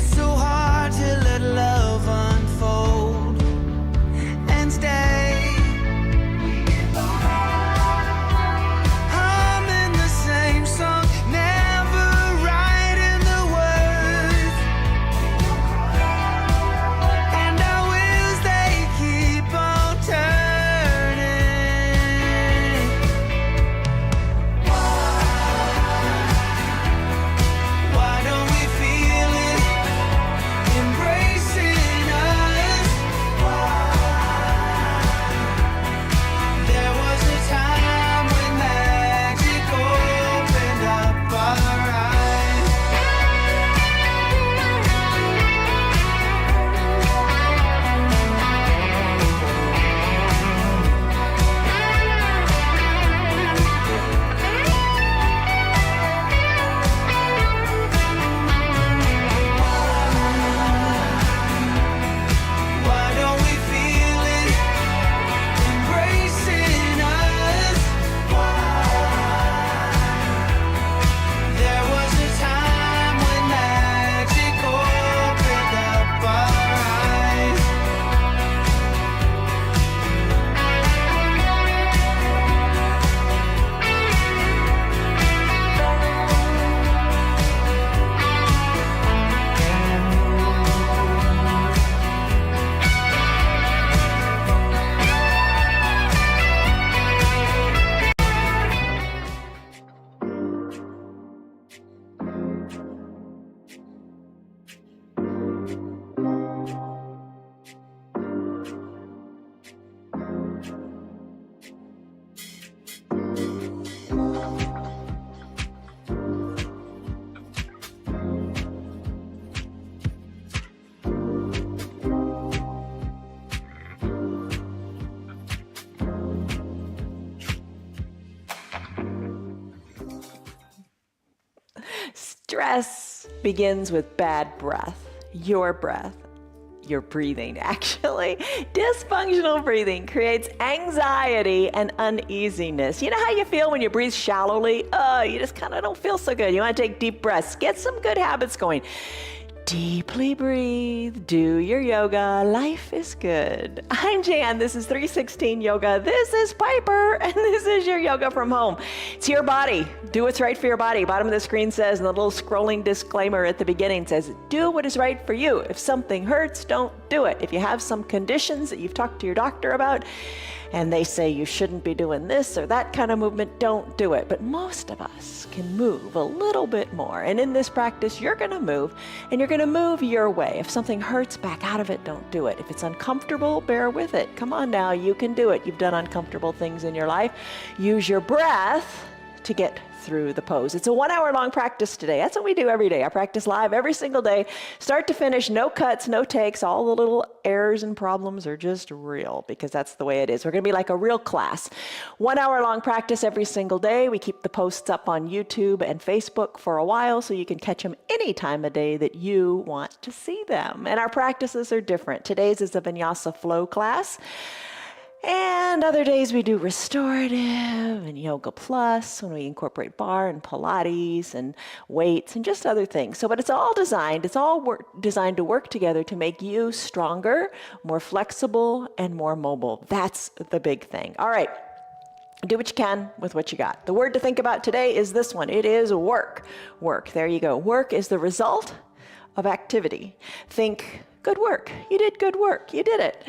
it's so hard to let love unfold and stay. Humming the same song, never writing the words, and our wheels they keep on turning. Why don't we feel it embracing us? There was a time when magic opened up our eyes. Why don't we feel it embracing us? There was a time when magic opened up our eyes. Stress begins with bad breath, your breathing actually. Dysfunctional breathing creates anxiety and uneasiness. You know how you feel when you breathe shallowly? You just kind of don't feel so good. You want to take deep breaths. Get some good habits going. Deeply breathe, do your yoga, life is good. I'm Jan, this is 316 Yoga, this is Piper, and this is your yoga from home. It's your body, do what's right for your body. Bottom of the screen says, and the little scrolling disclaimer at the beginning says, do what is right for you. If something hurts, don't do it. If you have some conditions that you've talked to your doctor about, and they say you shouldn't be doing this or that kind of movement, don't do it. But most of us can move a little bit more. And in this practice, you're gonna move, and you're gonna move your way. If something hurts, back out of it, don't do it. If it's uncomfortable, bear with it. Come on now, you can do it. You've done uncomfortable things in your life. Use your breath to get through the pose. It's a 1 hour long practice today. That's what we do every day. I practice live every single day, start to finish, no cuts, no takes. All the little errors and problems are just real because that's the way it is. We're going to be like a real class. 1 hour long practice every single day. We keep the posts up on YouTube and Facebook for a while so you can catch them any time of day that you want to see them. And our practices are different. Today's is a Vinyasa flow class. And other days we do restorative and yoga plus when we incorporate bar and Pilates and weights and just other things. So, but it's all designed to work together to make you stronger, more flexible, and more mobile. That's the big thing. All right. Do what you can with what you got. The word to think about today is this one. It is work. Work. There you go. Work is the result of activity. Think good work. You did good work. You did it.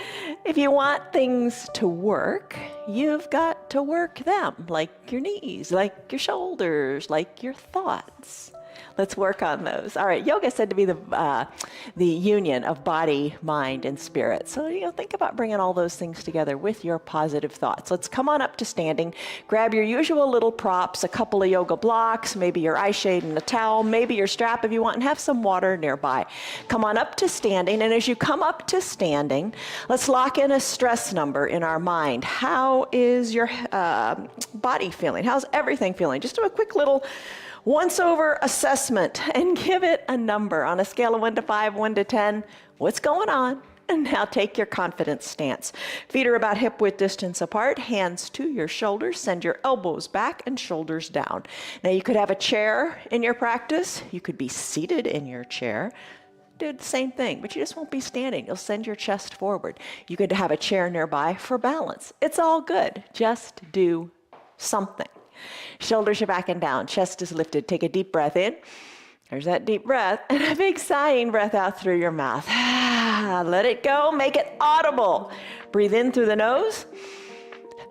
If you want things to work, you've got to work them, like your knees, like your shoulders, like your thoughts. Let's work on those. All right, yoga is said to be the union of body, mind, and spirit. So, think about bringing all those things together with your positive thoughts. Let's come on up to standing. Grab your usual little props, a couple of yoga blocks, maybe your eye shade and a towel, maybe your strap if you want, and have some water nearby. Come on up to standing, and as you come up to standing, let's lock in a stress number in our mind. How is your body feeling? How's everything feeling? Just do a quick little once-over assessment and give it a number on a scale of 1 to 5, 1 to 10. What's going on? And now take your confidence stance. Feet are about hip-width distance apart, hands to your shoulders. Send your elbows back and shoulders down. Now you could have a chair in your practice. You could be seated in your chair. do the same thing, but you just won't be standing. You'll send your chest forward. You could have a chair nearby for balance. It's all good. Just do something. Shoulders are back and down. Chest is lifted. Take a deep breath in. There's that deep breath. And a big sighing breath out through your mouth. Let it go. Make it audible. Breathe in through the nose.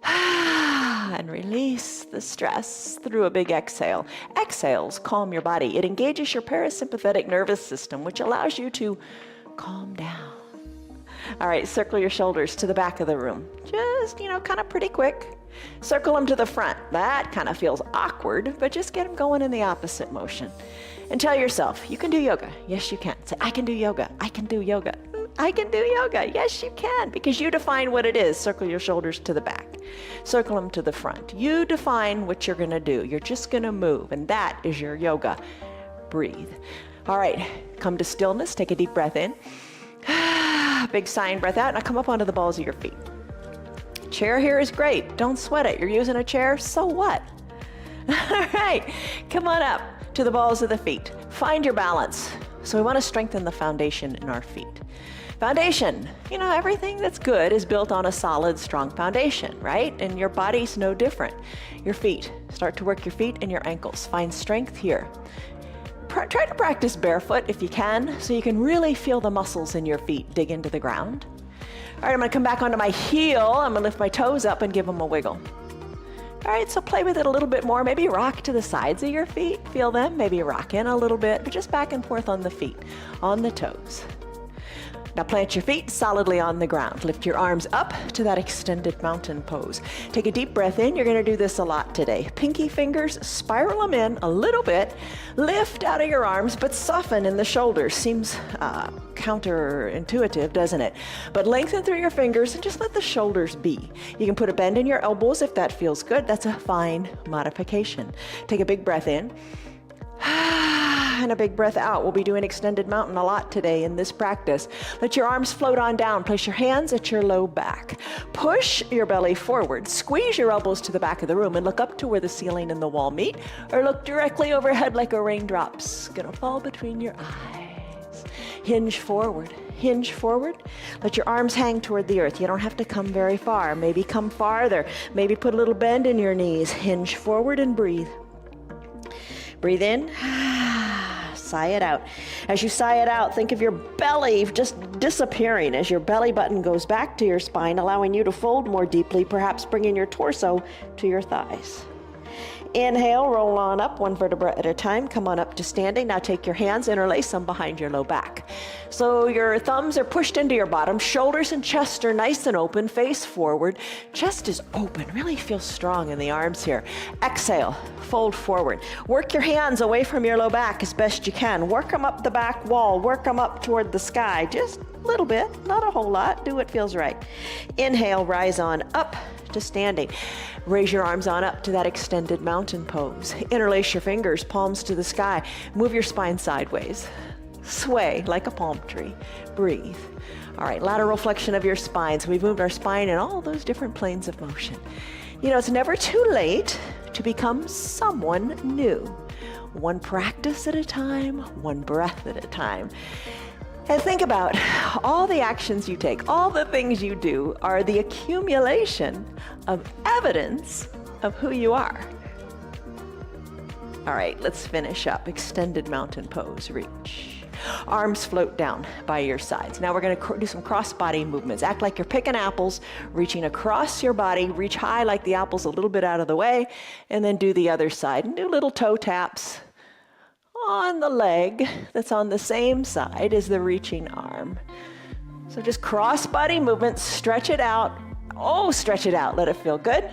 And release the stress through a big exhale. Exhales calm your body. It engages your parasympathetic nervous system, which allows you to calm down. All right, circle your shoulders to the back of the room. Just, kind of pretty quick. Circle them to the front. That kind of feels awkward, but just get them going in the opposite motion. And tell yourself, you can do yoga. Yes, you can. Say, I can do yoga. I can do yoga. I can do yoga. Yes, you can, because you define what it is. Circle your shoulders to the back. Circle them to the front. You define what you're going to do. You're just going to move, and that is your yoga. Breathe. All right, come to stillness. Take a deep breath in. Big sighing breath out. Now come up onto the balls of your feet. Chair here is great. Don't sweat it. You're using a chair, so what? All right, come on up to the balls of the feet. Find your balance. So we want to strengthen the foundation in our feet. Foundation, everything that's good is built on a solid, strong foundation, right? And your body's no different. Your feet, start to work your feet and your ankles. Find strength here. Try to practice barefoot if you can, so you can really feel the muscles in your feet dig into the ground. All right, I'm gonna come back onto my heel. I'm gonna lift my toes up and give them a wiggle. All right, so play with it a little bit more. Maybe rock to the sides of your feet. Feel them. Maybe rock in a little bit, but just back and forth on the feet, on the toes. Now plant your feet solidly on the ground. Lift your arms up to that extended mountain pose. Take a deep breath in. You're going to do this a lot today. Pinky fingers, spiral them in a little bit. Lift out of your arms, but soften in the shoulders. Seems counterintuitive, doesn't it? But lengthen through your fingers and just let the shoulders be. You can put a bend in your elbows if that feels good. That's a fine modification. Take a big breath in. And a big breath out. We'll be doing extended mountain a lot today in this practice. Let your arms float on down. Place your hands at your low back. Push your belly forward. Squeeze your elbows to the back of the room and look up to where the ceiling and the wall meet, or look directly overhead like a raindrop's gonna fall between your eyes. Hinge forward. Hinge forward. Let your arms hang toward the earth. You don't have to come very far. Maybe come farther. Maybe put a little bend in your knees. Hinge forward and breathe. Breathe in. Sigh it out. As you sigh it out, think of your belly just disappearing as your belly button goes back to your spine, allowing you to fold more deeply, perhaps bringing your torso to your thighs. Inhale, roll on up one vertebra at a time. Come on up to standing. Now take your hands, interlace them behind your low back. So your thumbs are pushed into your bottom. Shoulders and chest are nice and open. Face forward. Chest is open. Really feel strong in the arms here. Exhale, fold forward. Work your hands away from your low back as best you can. Work them up the back wall. Work them up toward the sky. Just a little bit, not a whole lot. Do what feels right. Inhale, rise on up to standing. Raise your arms on up to that extended mountain pose. Interlace your fingers, palms to the sky. Move your spine sideways. Sway like a palm tree. Breathe. All right, lateral flexion of your spine. So we've moved our spine in all those different planes of motion. It's never too late to become someone new. One practice at a time, one breath at a time. And think about all the actions you take, all the things you do are the accumulation of evidence of who you are. All right, let's finish up. Extended mountain pose, reach. Arms float down by your sides. Now we're gonna do some cross body movements. Act like you're picking apples, reaching across your body, reach high like the apple's a little bit out of the way, and then do the other side. And do little toe taps on the leg that's on the same side as the reaching arm. So just cross body movement, stretch it out. Oh, stretch it out, let it feel good.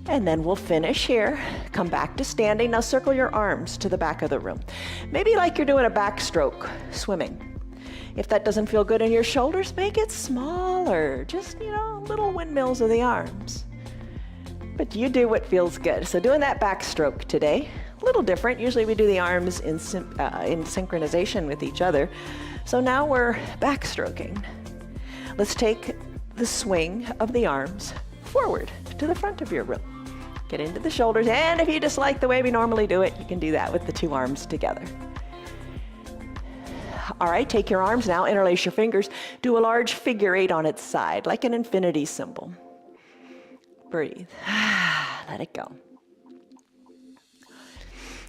And then we'll finish here. Come back to standing. Now circle your arms to the back of the room. Maybe like you're doing a backstroke swimming. If that doesn't feel good in your shoulders, make it smaller. Just, little windmills of the arms. But you do what feels good. So doing that backstroke today, a little different. Usually we do the arms in synchronization with each other. So now we're backstroking. Let's take the swing of the arms forward to the front of your room. Get into the shoulders, and if you just like the way we normally do it, you can do that with the two arms together. All right, take your arms now, interlace your fingers, do a large figure 8 on its side, like an infinity symbol. Breathe. Let it go.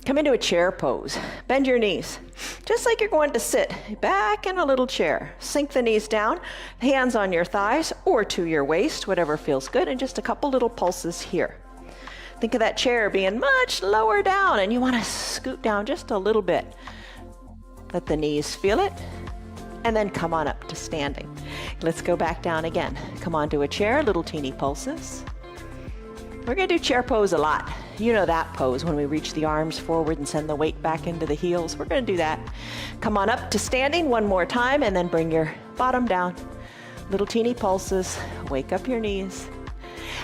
Come into a chair pose. Bend your knees, just like you're going to sit back in a little chair. Sink the knees down, hands on your thighs or to your waist, whatever feels good, and just a couple little pulses here. Think of that chair being much lower down, and you want to scoot down just a little bit. Let the knees feel it, and then come on up to standing. Let's go back down again. Come onto a chair, little teeny pulses. We're going to do chair pose a lot. You know that pose when we reach the arms forward and send the weight back into the heels. We're going to do that. Come on up to standing one more time, and then bring your bottom down. Little teeny pulses. Wake up your knees.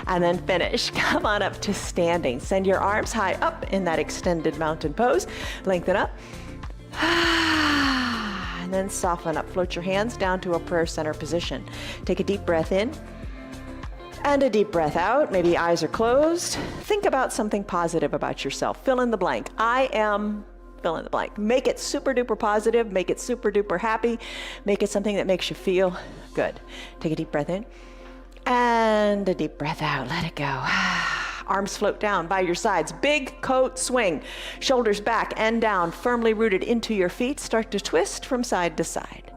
And then finish. Come on up to standing. Send your arms high up in that extended mountain pose. Lengthen up. And then soften up. Float your hands down to a prayer center position. Take a deep breath in. And a deep breath out. Maybe eyes are closed. Think about something positive about yourself. Fill in the blank. I am, fill in the blank. Make it super duper positive. Make it super duper happy. Make it something that makes you feel good. Take a deep breath in. And a deep breath out. Let it go. Arms float down by your sides. Big coat swing. Shoulders back and down, firmly rooted into your feet. Start to twist from side to side.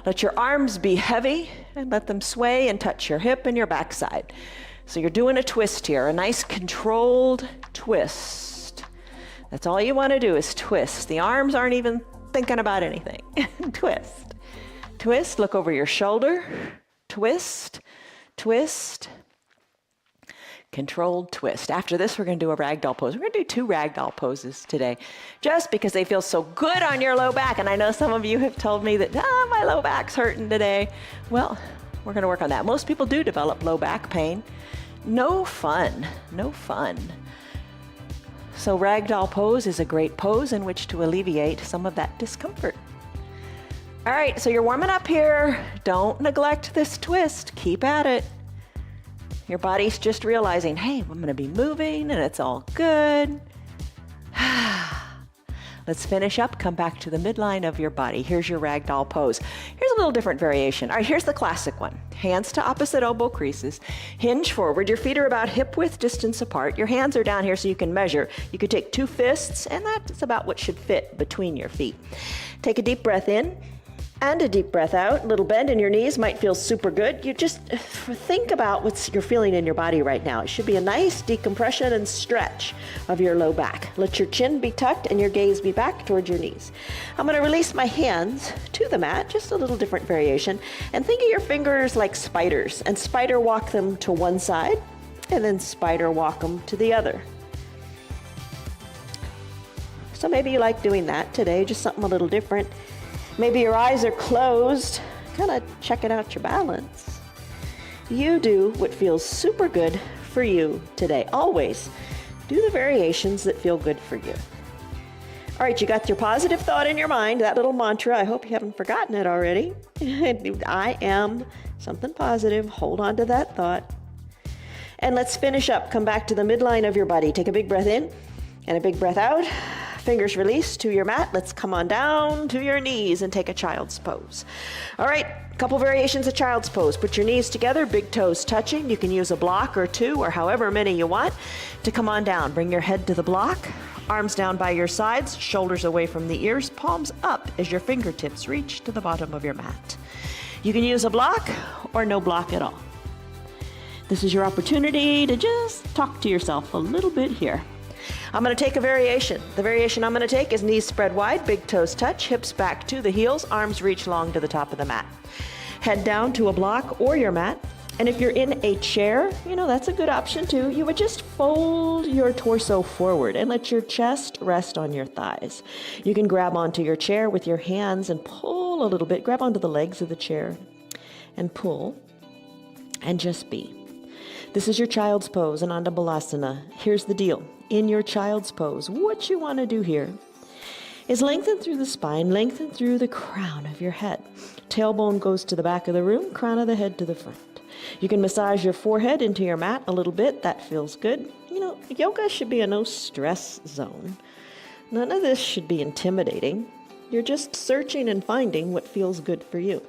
Let your arms be heavy and let them sway and touch your hip and your backside. So you're doing a twist here, a nice controlled twist. That's all you want to do is twist. The arms aren't even thinking about anything. Twist. Twist, look over your shoulder. Twist, twist. Controlled twist. After this, we're going to do a ragdoll pose. We're going to do 2 ragdoll poses today, just because they feel so good on your low back. And I know some of you have told me that, my low back's hurting today. Well, we're going to work on that. Most people do develop low back pain. No fun. No fun. So ragdoll pose is a great pose in which to alleviate some of that discomfort. All right, so you're warming up here. Don't neglect this twist. Keep at it. Your body's just realizing, hey, I'm going to be moving and it's all good. Let's finish up. Come back to the midline of your body. Here's your ragdoll pose. Here's a little different variation. All right, here's the classic one. Hands to opposite elbow creases. Hinge forward. Your feet are about hip width distance apart. Your hands are down here so you can measure. You could take 2 fists, and that's about what should fit between your feet. Take a deep breath in. And a deep breath out. A little bend in your knees might feel super good. You just think about what you're feeling in your body right now. It should be a nice decompression and stretch of your low back. Let your chin be tucked and your gaze be back towards your knees. I'm going to release my hands to the mat, just a little different variation. And think of your fingers like spiders, and spider walk them to one side and then spider walk them to the other. So maybe you like doing that today, just something a little different. Maybe your eyes are closed, kind of checking out your balance. You do what feels super good for you today. Always do the variations that feel good for you. All right, you got your positive thought in your mind, that little mantra. I hope you haven't forgotten it already. I am something positive. Hold on to that thought. And let's finish up. Come back to the midline of your body. Take a big breath in and a big breath out. Fingers released to your mat. Let's come on down to your knees and take a child's pose. All right, a couple variations of child's pose. Put your knees together, big toes touching. You can use a block or 2 or however many you want to come on down. Bring your head to the block, arms down by your sides, shoulders away from the ears, palms up as your fingertips reach to the bottom of your mat. You can use a block or no block at all. This is your opportunity to just talk to yourself a little bit here. I'm going to take a variation. The variation I'm going to take is knees spread wide, big toes touch, hips back to the heels, arms reach long to the top of the mat. Head down to a block or your mat. And if you're in a chair, that's a good option too. You would just fold your torso forward and let your chest rest on your thighs. You can grab onto your chair with your hands and pull a little bit. Grab onto the legs of the chair and pull and just be. This is your child's pose, Ananda Balasana. Here's the deal. In your child's pose, what you want to do here is lengthen through the spine, lengthen through the crown of your head. Tailbone goes to the back of the room, crown of the head to the front. You can massage your forehead into your mat a little bit. That feels good. Yoga should be a no stress zone. None of this should be intimidating. You're just searching and finding what feels good for you.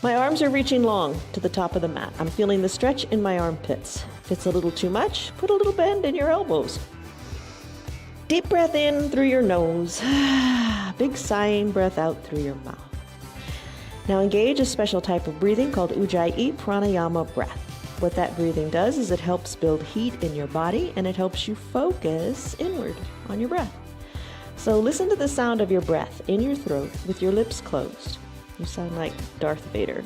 My arms are reaching long to the top of the mat. I'm feeling the stretch in my armpits. If it's a little too much, put a little bend in your elbows. Deep breath in through your nose. Big sighing breath out through your mouth. Now engage a special type of breathing called Ujjayi Pranayama breath. What that breathing does is it helps build heat in your body and it helps you focus inward on your breath. So listen to the sound of your breath in your throat with your lips closed. You sound like Darth Vader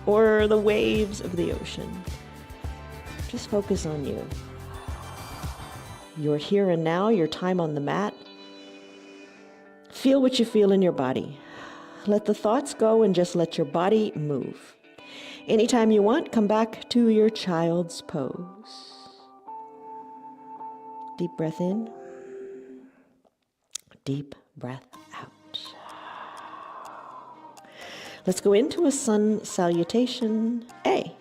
or the waves of the ocean. Just focus on you. Your here and now, your time on the mat. Feel what you feel in your body. Let the thoughts go and just let your body move. Anytime you want, come back to your child's pose. Deep breath in. Deep breath out. Let's go into a sun salutation A.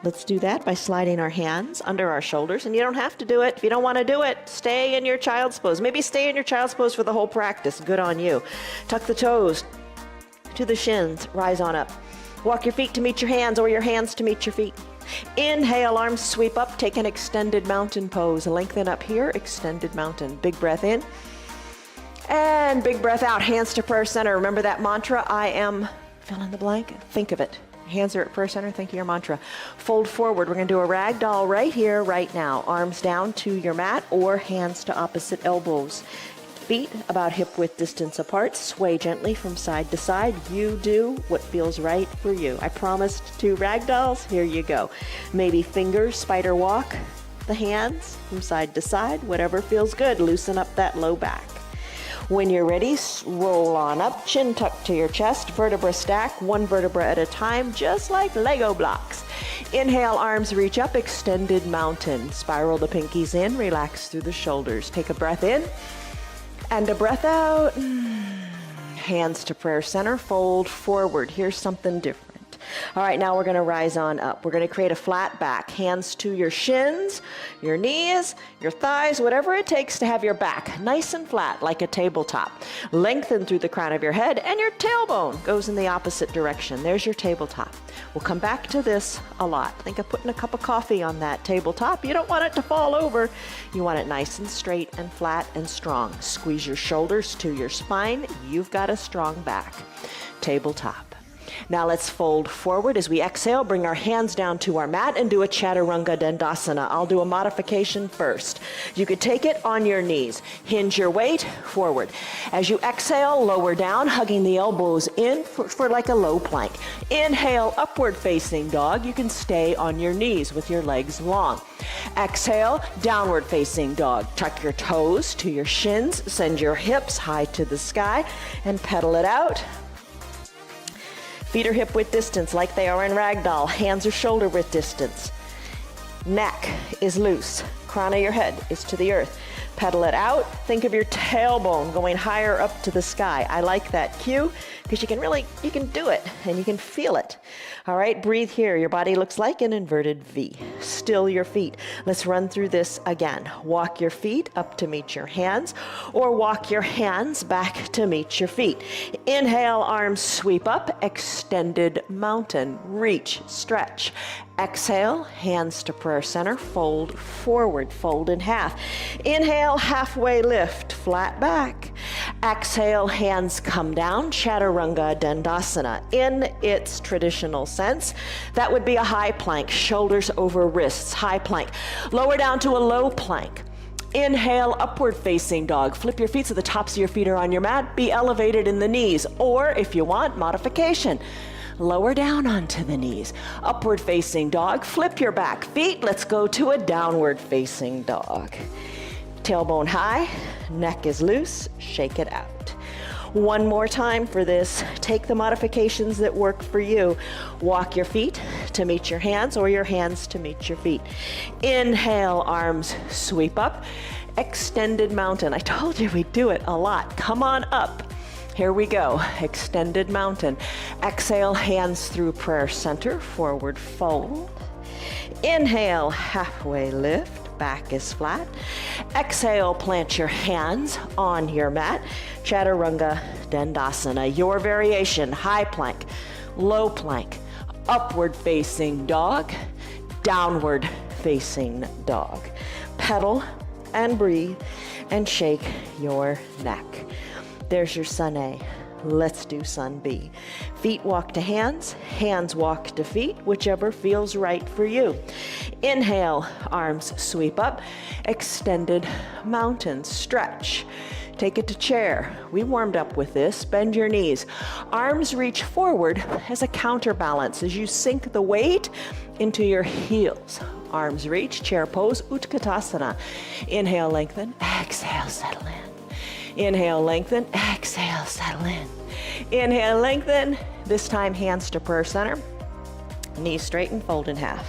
Let's do that by sliding our hands under our shoulders. And you don't have to do it. If you don't want to do it, stay in your child's pose. Maybe stay in your child's pose for the whole practice. Good on you. Tuck the toes to the shins. Rise on up. Walk your feet to meet your hands or your hands to meet your feet. Inhale, arms sweep up. Take an extended mountain pose. Lengthen up here, extended mountain. Big breath in. And big breath out. Hands to prayer center. Remember that mantra, I am fill in the blank. Think of it. Hands are at prayer center. Think of your mantra. Fold forward. We're going to do a ragdoll right here, right now. Arms down to your mat or hands to opposite elbows. Feet about hip width distance apart. Sway gently from side to side. You do what feels right for you. I promised 2 ragdolls. Here you go. Maybe fingers, spider walk the hands from side to side. Whatever feels good. Loosen up that low back. When you're ready, roll on up, chin tucked to your chest, vertebra stack, 1 vertebra at a time, just like Lego blocks. Inhale, arms reach up, extended mountain. Spiral the pinkies in, relax through the shoulders. Take a breath in and a breath out. Hands to prayer center, fold forward. Here's something different. All right, now we're going to rise on up. We're going to create a flat back. Hands to your shins, your knees, your thighs, whatever it takes to have your back nice and flat like a tabletop. Lengthen through the crown of your head and your tailbone goes in the opposite direction. There's your tabletop. We'll come back to this a lot. Think of putting a cup of coffee on that tabletop. You don't want it to fall over. You want it nice and straight and flat and strong. Squeeze your shoulders to your spine. You've got a strong back. Tabletop. Now let's fold forward. As we exhale, bring our hands down to our mat and do a Chaturanga Dandasana. I'll do a modification first. You could take it on your knees. Hinge your weight forward. As you exhale, lower down, hugging the elbows in for like a low plank. Inhale, upward facing dog. You can stay on your knees with your legs long. Exhale, downward facing dog. Tuck your toes to your shins. Send your hips high to the sky and pedal it out. Feet are hip width distance like they are in ragdoll. Hands are shoulder width distance. Neck is loose. Crown of your head is to the earth. Pedal it out. Think of your tailbone going higher up to the sky. I like that cue because you can do it and you can feel it. All right, breathe here. Your body looks like an inverted V. Still your feet. Let's run through this again. Walk your feet up to meet your hands or walk your hands back to meet your feet. Inhale, arms sweep up, extended mountain. Reach, stretch. Exhale, hands to prayer center, fold forward, fold in half. Inhale, halfway lift, flat back. Exhale, hands come down, Chaturanga Dandasana. In its traditional sense, that would be a high plank, shoulders over wrists, high plank. Lower down to a low plank. Inhale, upward facing dog. Flip your feet so the tops of your feet are on your mat. Be elevated in the knees, or if you want, modification. Lower down onto the knees. Upward facing dog. Flip your back feet. Let's go to a downward facing dog. Tailbone high, neck is loose, shake it out. One more time for this. Take the modifications that work for you. Walk your feet to meet your hands or your hands to meet your feet. Inhale, arms sweep up. Extended mountain. I told you we'd do it a lot. Come on up. Here we go. Extended mountain. Exhale, hands through prayer center, forward fold. Inhale, halfway lift. back is flat. Exhale, plant your hands on your mat. Chaturanga Dandasana, your variation, high plank, low plank, upward facing dog, downward facing dog. Pedal and breathe and shake your neck. There's your Sun A. Let's do Sun B. Feet walk to hands, hands walk to feet, whichever feels right for you. Inhale, arms sweep up, extended mountain stretch. Take it to chair. We warmed up with this. Bend your knees. Arms reach forward as a counterbalance as you sink the weight into your heels. Arms reach, chair pose, Utkatasana. Inhale, lengthen, exhale, settle in. Inhale, lengthen, exhale, settle in. Inhale, lengthen. This time, hands to prayer center. Knees straight and fold in half.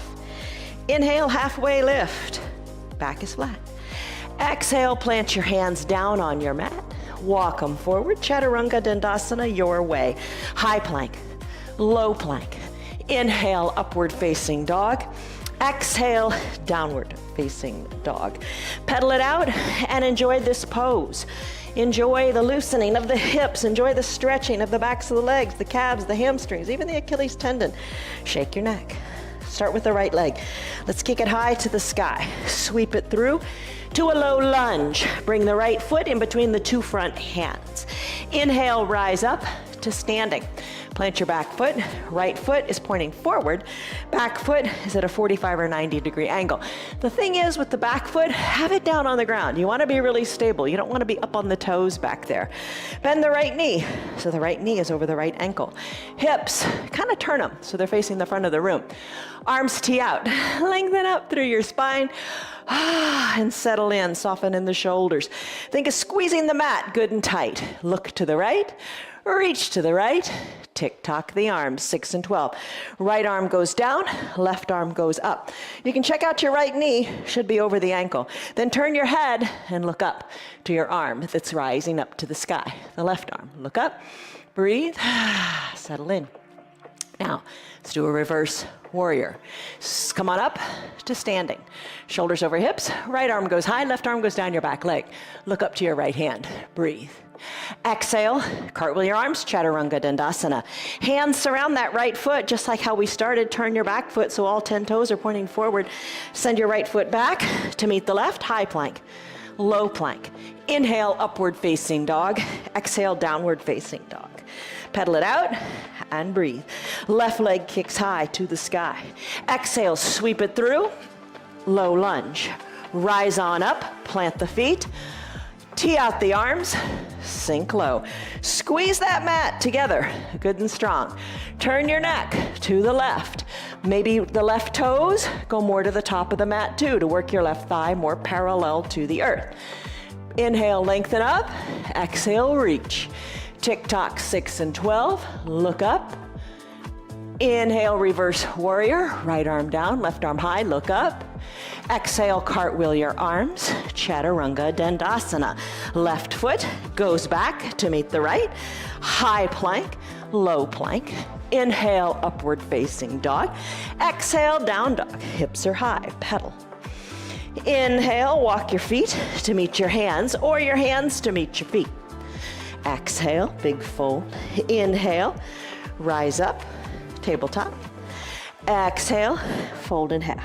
Inhale, halfway lift. Back is flat. Exhale, plant your hands down on your mat. Walk them forward. Chaturanga Dandasana, your way. High plank, low plank. Inhale, upward facing dog. Exhale, downward facing dog. Pedal it out and enjoy this pose. Enjoy the loosening of the hips. Enjoy the stretching of the backs of the legs, the calves, the hamstrings, even the Achilles tendon. Shake your neck. Start with the right leg. Let's kick it high to the sky. Sweep it through to a low lunge. Bring the right foot in between the two front hands. Inhale, rise up to standing. Plant your back foot. Right foot is pointing forward. Back foot is at a 45 or 90 degree angle. The thing is with the back foot, have it down on the ground. You want to be really stable. You don't want to be up on the toes back there. Bend the right knee. So the right knee is over the right ankle. Hips, kind of turn them so they're facing the front of the room. Arms tee out. Lengthen up through your spine. And settle in, soften in the shoulders. Think of squeezing the mat good and tight. Look to the right, reach to the right, tick-tock the arms, 6 and 12. Right arm goes down, left arm goes up. You can check out your right knee, should be over the ankle. Then turn your head and look up to your arm that's rising up to the sky. The left arm, look up, breathe, settle in. Now, let's do a reverse warrior. Come on up to standing. Shoulders over hips, right arm goes high, left arm goes down your back leg. Look up to your right hand, breathe. Exhale, cartwheel your arms, Chaturanga Dandasana. Hands surround that right foot, just like how we started. Turn your back foot so all 10 toes are pointing forward. Send your right foot back to meet the left, high plank, low plank. Inhale, upward facing dog. Exhale, downward facing dog. Pedal it out and breathe. Left leg kicks high to the sky. Exhale, sweep it through. Low lunge. Rise on up, plant the feet. Tee out the arms, sink low. Squeeze that mat together, good and strong. Turn your neck to the left. Maybe the left toes go more to the top of the mat too to work your left thigh more parallel to the earth. Inhale, lengthen up. Exhale, reach. Tick-tock, 6 and 12. Look up. Inhale, reverse warrior. Right arm down, left arm high, look up. Exhale, cartwheel your arms, Chaturanga Dandasana. Left foot goes back to meet the right. High plank, low plank. Inhale, upward facing dog. Exhale, down dog. Hips are high, pedal. Inhale, walk your feet to meet your hands or your hands to meet your feet. Exhale, big fold. Inhale, rise up, tabletop. Exhale, fold in half.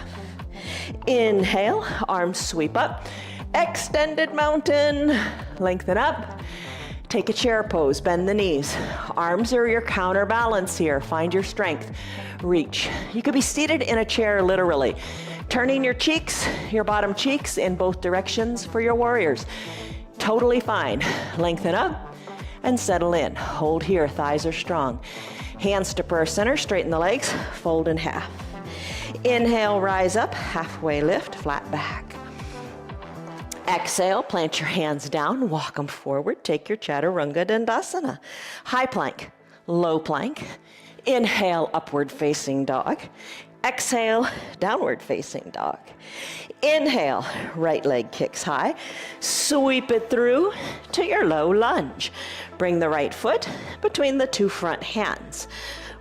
Inhale, arms sweep up. Extended mountain, lengthen up. Take a chair pose, bend the knees. Arms are your counterbalance here. Find your strength. Reach. You could be seated in a chair literally. Turning your cheeks, your bottom cheeks in both directions for your warriors. Totally fine. Lengthen up and settle in. Hold here, thighs are strong. Hands to prayer center, straighten the legs, fold in half. Inhale, rise up, halfway lift, flat back. Exhale, plant your hands down, walk them forward, take your Chaturanga Dandasana. High plank, low plank. Inhale, upward facing dog. Exhale, downward facing dog. Inhale, right leg kicks high. Sweep it through to your low lunge. Bring the right foot between the two front hands.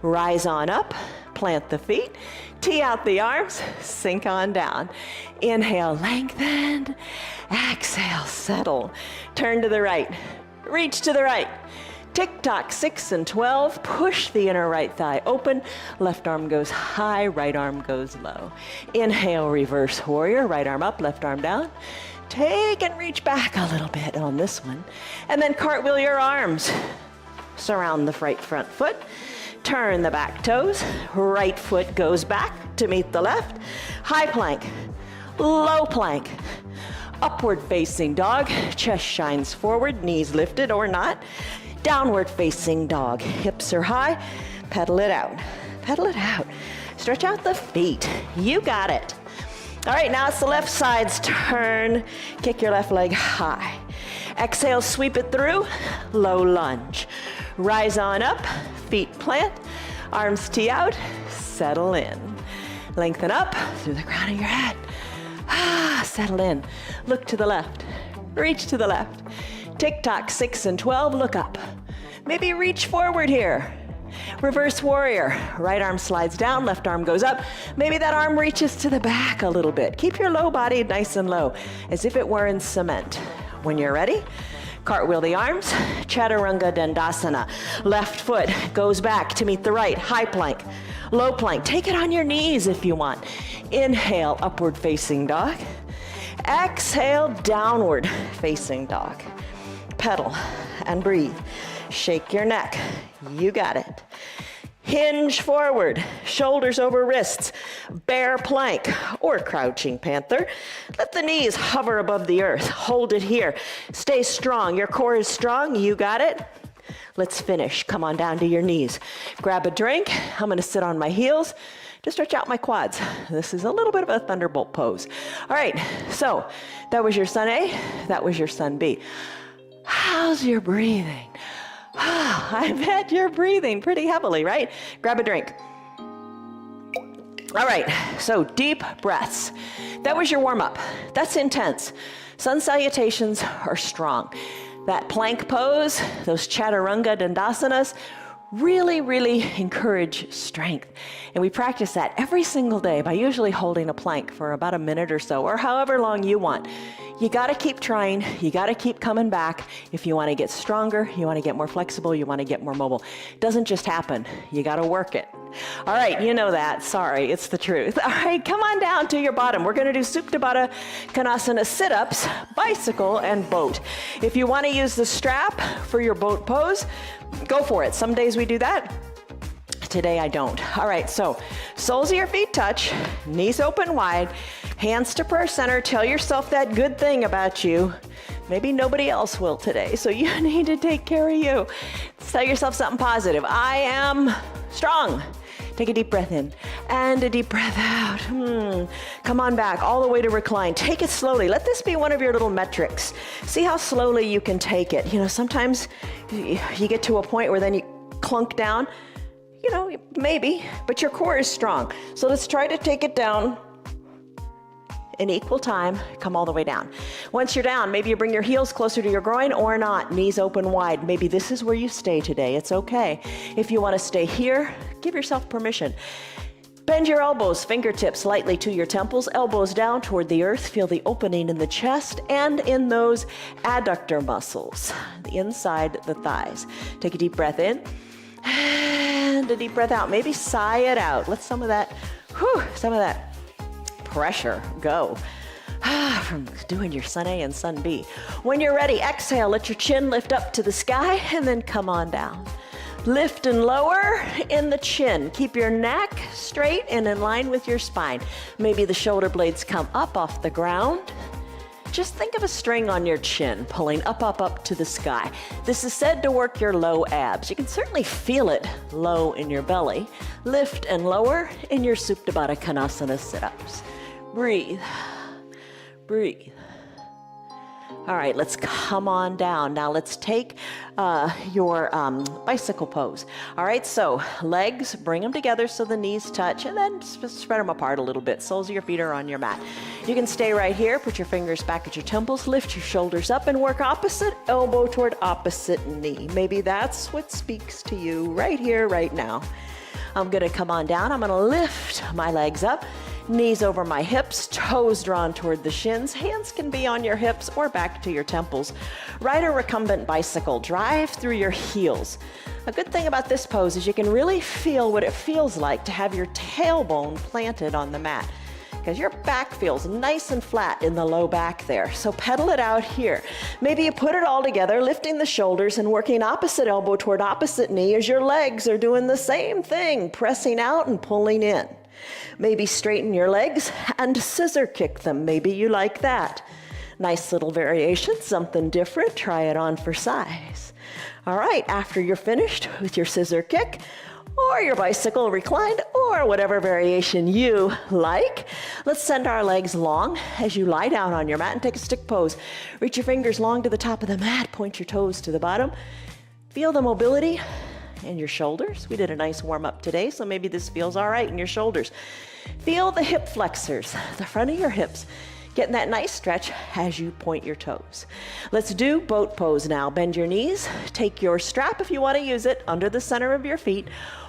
Rise on up, plant the feet, tee out the arms, sink on down. Inhale, lengthen. Exhale, settle. Turn to the right, reach to the right. Tick-tock, 6 and 12. Push the inner right thigh open. Left arm goes high, right arm goes low. Inhale, reverse warrior. Right arm up, left arm down. Take and reach back a little bit on this one. And then cartwheel your arms. Surround the right front foot. Turn the back toes. Right foot goes back to meet the left. High plank, low plank. Upward facing dog. Chest shines forward, knees lifted or not. Downward facing dog. Hips are high. Pedal it out. Pedal it out. Stretch out the feet. You got it. All right, now it's the left side's turn. Kick your left leg high. Exhale, sweep it through. Low lunge. Rise on up. Feet plant. Arms tee out. Settle in. Lengthen up through the crown of your head. Settle in. Look to the left. Reach to the left. Tick-tock, 6 and 12, look up. Maybe reach forward here. Reverse warrior. Right arm slides down, left arm goes up. Maybe that arm reaches to the back a little bit. Keep your low body nice and low, as if it were in cement. When you're ready, cartwheel the arms, Chaturanga Dandasana. Left foot goes back to meet the right, high plank, low plank. Take it on your knees if you want. Inhale, upward facing dog. Exhale, downward facing dog. Pedal and breathe. Shake your neck. You got it. Hinge forward, shoulders over wrists, bear plank or crouching panther. Let the knees hover above the earth. Hold it here. Stay strong. Your core is strong. You got it. Let's finish. Come on down to your knees. Grab a drink. I'm going to sit on my heels to stretch out my quads. This is a little bit of a thunderbolt pose. All right, so that was your sun A, that was your sun B. How's your breathing? I bet you're breathing pretty heavily, right? Grab a drink. All right, so deep breaths. That was your warm-up. That's intense. Sun salutations are strong. That plank pose, those Chaturanga Dandasanas, really, really encourage strength. And we practice that every single day by usually holding a plank for about a minute or so, or however long you want. You gotta keep trying, you gotta keep coming back. If you wanna get stronger, you wanna get more flexible, you wanna get more mobile. It doesn't just happen, you gotta work it. All right, you know that, sorry, it's the truth. All right, come on down to your bottom. We're gonna do Supta Baddha Konasana sit-ups, bicycle, and boat. If you wanna use the strap for your boat pose, go for it. Some days we do that. Today I don't. All right, so soles of your feet touch, knees open wide, hands to prayer center. Tell yourself that good thing about you. Maybe nobody else will today, so you need to take care of you. Tell yourself something positive. I am strong. Take a deep breath in and a deep breath out. Come on back all the way to recline. Take it slowly. Let this be one of your little metrics. See how slowly you can take it. You know, sometimes you get to a point where then you clunk down. You know, maybe, but your core is strong. So let's try to take it down in equal time. Come all the way down. Once you're down, maybe you bring your heels closer to your groin or not. Knees open wide. Maybe this is where you stay today. It's okay. If you want to stay here, give yourself permission. Bend your elbows, fingertips lightly to your temples, elbows down toward the earth. Feel the opening in the chest and in those adductor muscles, the inside the thighs. Take a deep breath in. And a deep breath out. Maybe sigh it out. Let some of that pressure go from doing your sun A and sun B. When you're ready, exhale. Let your chin lift up to the sky and then come on down. Lift and lower in the chin. Keep your neck straight and in line with your spine. Maybe the shoulder blades come up off the ground. Just think of a string on your chin, pulling up to the sky. This is said to work your low abs. You can certainly feel it low in your belly. Lift and lower in your Supta Baddha Konasana sit-ups. Breathe, breathe. All right, let's come on down. Now let's take your bicycle pose. All right, so legs, bring them together so the knees touch, and then spread them apart a little bit. Soles of your feet are on your mat. You can stay right here, put your fingers back at your temples, lift your shoulders up, and work opposite elbow toward opposite knee. Maybe that's what speaks to you right here, right now. I'm gonna come on down. I'm gonna lift my legs up, knees over my hips, toes drawn toward the shins. Hands can be on your hips or back to your temples. Ride a recumbent bicycle. Drive through your heels. A good thing about this pose is you can really feel what it feels like to have your tailbone planted on the mat, because your back feels nice and flat in the low back there. So pedal it out here. Maybe you put it all together, lifting the shoulders and working opposite elbow toward opposite knee as your legs are doing the same thing, pressing out and pulling in. Maybe straighten your legs and scissor kick them. Maybe you like that. Nice little variation, something different. Try it on for size. All right, after you're finished with your scissor kick, or your bicycle reclined, or whatever variation you like, let's send our legs long as you lie down on your mat and take a stick pose. Reach your fingers long to the top of the mat, point your toes to the bottom. Feel the mobility in your shoulders. We did a nice warm up today, so maybe this feels all right in your shoulders. Feel the hip flexors, the front of your hips, getting that nice stretch as you point your toes. Let's do boat pose now. Bend your knees, take your strap if you want to use it under the center of your feet,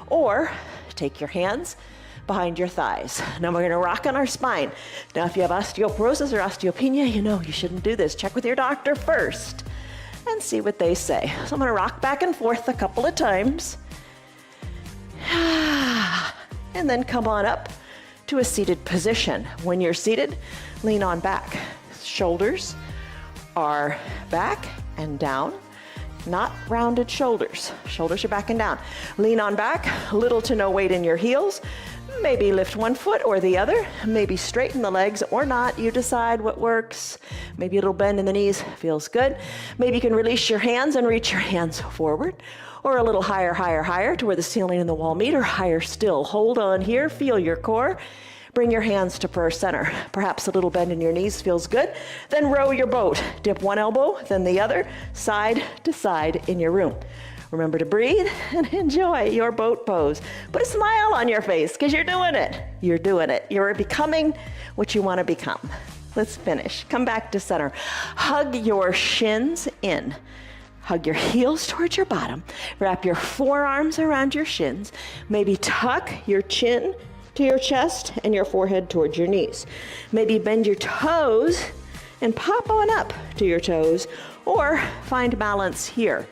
or take your hands behind your thighs. Now we're gonna rock on our spine. Now if you have osteoporosis or osteopenia, you know you shouldn't do this. Check with your doctor first and see what they say. So I'm gonna rock back and forth a couple of times. And then come on up to a seated position. When you're seated, lean on back. Shoulders are back and down, not rounded shoulders. Shoulders are back and down. Lean on back, little to no weight in your heels. Maybe lift one foot or the other. Maybe straighten the legs or not. You decide what works. Maybe a little bend in the knees feels good. Maybe you can release your hands and reach your hands forward, or a little higher, higher, higher to where the ceiling and the wall meet, or higher still. Hold on here, feel your core. Bring your hands to prayer center. Perhaps a little bend in your knees feels good. Then row your boat. Dip one elbow, then the other, side to side in your room. Remember to breathe and enjoy your boat pose. Put a smile on your face because you're doing it. You're doing it. You're becoming what you want to become. Let's finish. Come back to center. Hug your shins in. Hug your heels towards your bottom. Wrap your forearms around your shins. Maybe tuck your chin to your chest and your forehead towards your knees. Maybe bend your toes and pop on up to your toes, or find balance here.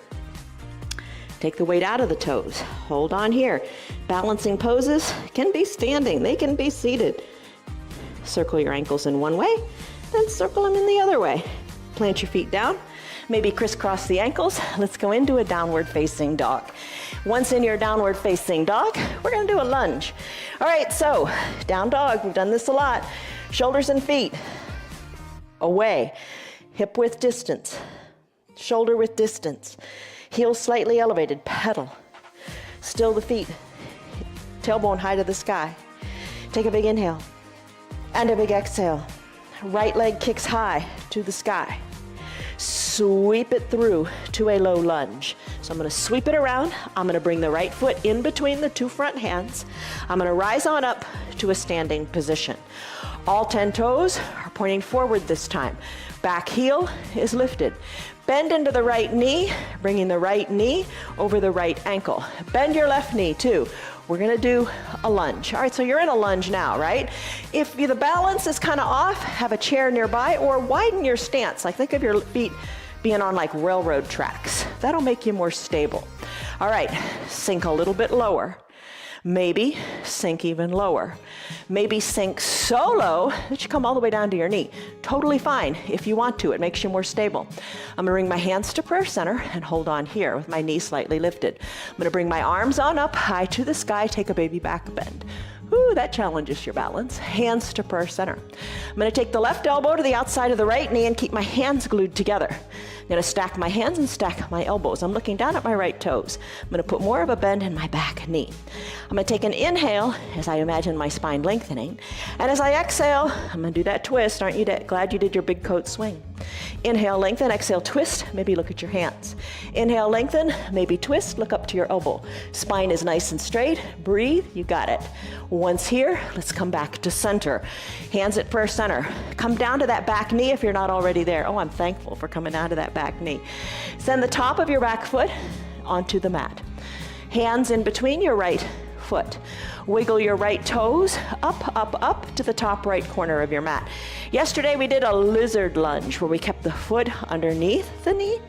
Take the weight out of the toes. Hold on here. Balancing poses can be standing. They can be seated. Circle your ankles in one way, then circle them in the other way. Plant your feet down. Maybe crisscross the ankles. Let's go into a downward facing dog. Once in your downward facing dog, we're gonna do a lunge. All right, so down dog, we've done this a lot. Shoulders and feet away, hip width distance, shoulder width distance, heels slightly elevated, pedal. Still the feet, tailbone high to the sky. Take a big inhale and a big exhale. Right leg kicks high to the sky. Sweep it through to a low lunge. So I'm gonna sweep it around. I'm gonna bring the right foot in between the two front hands. I'm gonna rise on up to a standing position. All 10 toes are pointing forward this time. Back heel is lifted. Bend into the right knee, bringing the right knee over the right ankle. Bend your left knee too. We're gonna do a lunge. All right, so you're in a lunge now, right? If the balance is kind of off, have a chair nearby or widen your stance. Like think of your feet being on like railroad tracks. That'll make you more stable. All right, sink a little bit lower. Maybe sink even lower. Maybe sink so low that you come all the way down to your knee. Totally fine if you want to. It makes you more stable. I'm gonna bring my hands to prayer center and hold on here with my knees slightly lifted. I'm gonna bring my arms on up high to the sky, take a baby back bend. Ooh, that challenges your balance. Hands to prayer center. I'm gonna take the left elbow to the outside of the right knee and keep my hands glued together. I'm gonna stack my hands and stack my elbows. I'm looking down at my right toes. I'm gonna put more of a bend in my back knee. I'm gonna take an inhale as I imagine my spine lengthening. And as I exhale, I'm gonna do that twist. Aren't you glad you did your big coat swing? Inhale, lengthen, exhale, twist, maybe look at your hands. Inhale, lengthen, maybe twist, look up to your elbow. Spine is nice and straight, breathe, you got it. Once here, let's come back to center. Hands at prayer center. Come down to that back knee if you're not already there. Oh, I'm thankful for coming down to that back knee. Send the top of your back foot onto the mat. Hands in between your right foot. Wiggle your right toes up, up, up to the top right corner of your mat. Yesterday we did a lizard lunge where we kept the foot underneath the knee.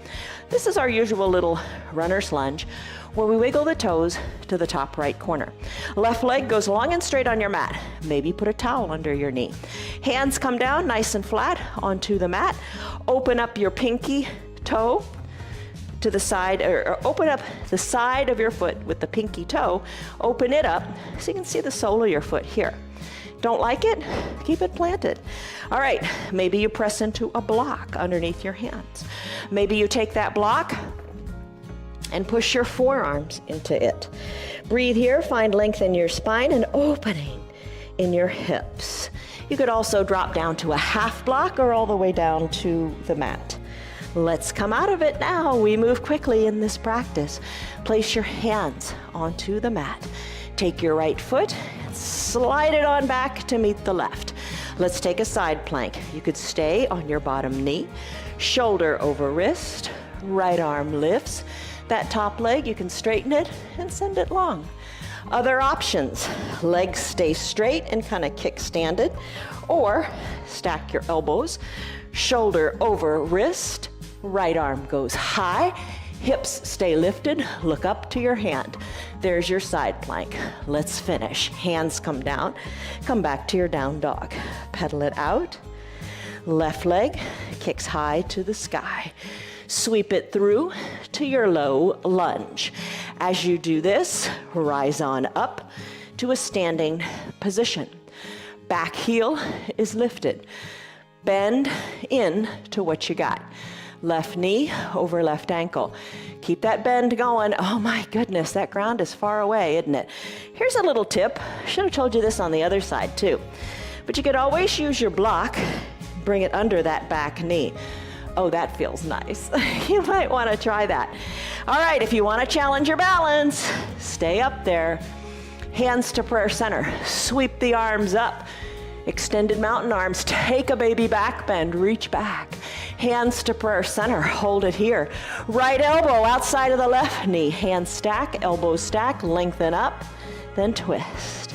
This is our usual little runner's lunge where we wiggle the toes to the top right corner. Left leg goes long and straight on your mat. Maybe put a towel under your knee. Hands come down nice and flat onto the mat. Open up your pinky toe to the side, or open up the side of your foot with the pinky toe. Open it up so you can see the sole of your foot here. Don't like it? Keep it planted. All right, maybe you press into a block underneath your hands. Maybe you take that block and push your forearms into it. Breathe here, find length in your spine and opening in your hips. You could also drop down to a half block or all the way down to the mat. Let's come out of it now. We move quickly in this practice. Place your hands onto the mat. Take your right foot and slide it on back to meet the left. Let's take a side plank. You could stay on your bottom knee, shoulder over wrist, right arm lifts. That top leg, you can straighten it and send it long. Other options, legs stay straight and kind of kickstanded, or stack your elbows, shoulder over wrist, right arm goes high, hips stay lifted, look up to your hand. There's your side plank. Let's finish. Hands come down, come back to your down dog. Pedal it out. Left leg kicks high to the sky. Sweep it through to your low lunge. As you do this, rise on up to a standing position. Back heel is lifted. Bend in to what you got. Left knee over left ankle. Keep that bend going. Oh my goodness, that ground is far away, isn't it? Here's a little tip. Should have told you this on the other side too. But you could always use your block, bring it under that back knee. Oh, that feels nice. You might want to try that. All right, if you want to challenge your balance, stay up there. Hands to prayer center. Sweep the arms up. Extended mountain arms. Take a baby back bend. Reach back. Hands to prayer center. Hold it here. Right elbow outside of the left knee. Hands stack, elbows stack. Lengthen up, then twist.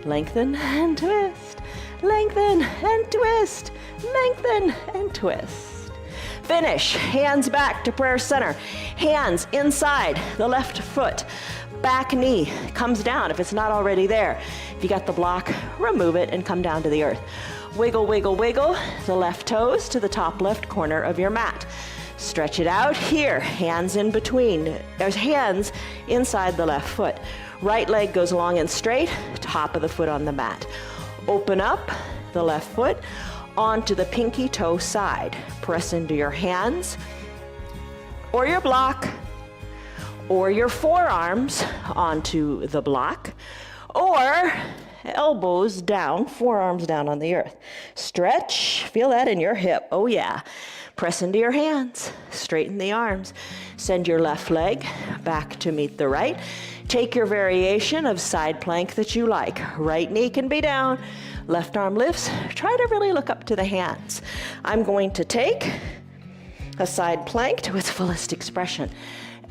Lengthen and twist. Lengthen and twist. Lengthen and twist. Finish. Hands back to prayer center. Hands inside the left foot. Back knee comes down if it's not already there. If you got the block, remove it and come down to the earth. Wiggle, wiggle, wiggle the left toes to the top left corner of your mat. Stretch it out here. Hands in between. There's hands inside the left foot. Right leg goes long and straight, top of the foot on the mat. Open up the left foot onto the pinky toe side. Press into your hands or your block or your forearms onto the block, or elbows down, forearms down on the earth. Stretch, feel that in your hip. Oh yeah. Press into your hands, straighten the arms. Send your left leg back to meet the right. Take your variation of side plank that you like. Right knee can be down, left arm lifts. Try to really look up to the hands. I'm going to take a side plank to its fullest expression.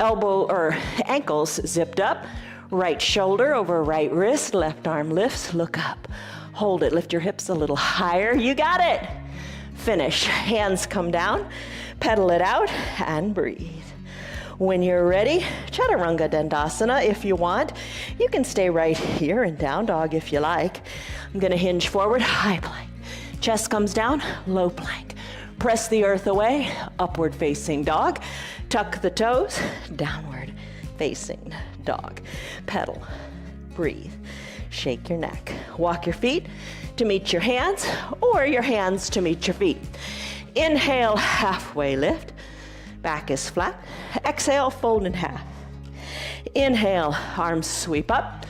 Elbow or ankles zipped up, right shoulder over right wrist, left arm lifts, look up. Hold it, lift your hips a little higher. You got it. Finish. Hands come down, pedal it out, and breathe. When you're ready, Chaturanga Dandasana if you want. You can stay right here in down dog if you like. I'm gonna hinge forward, high plank. Chest comes down, low plank. Press the earth away, upward facing dog. Tuck the toes, downward facing dog. Pedal, breathe, shake your neck. Walk your feet to meet your hands or your hands to meet your feet. Inhale, halfway lift. Back is flat. Exhale, fold in half. Inhale, arms sweep up.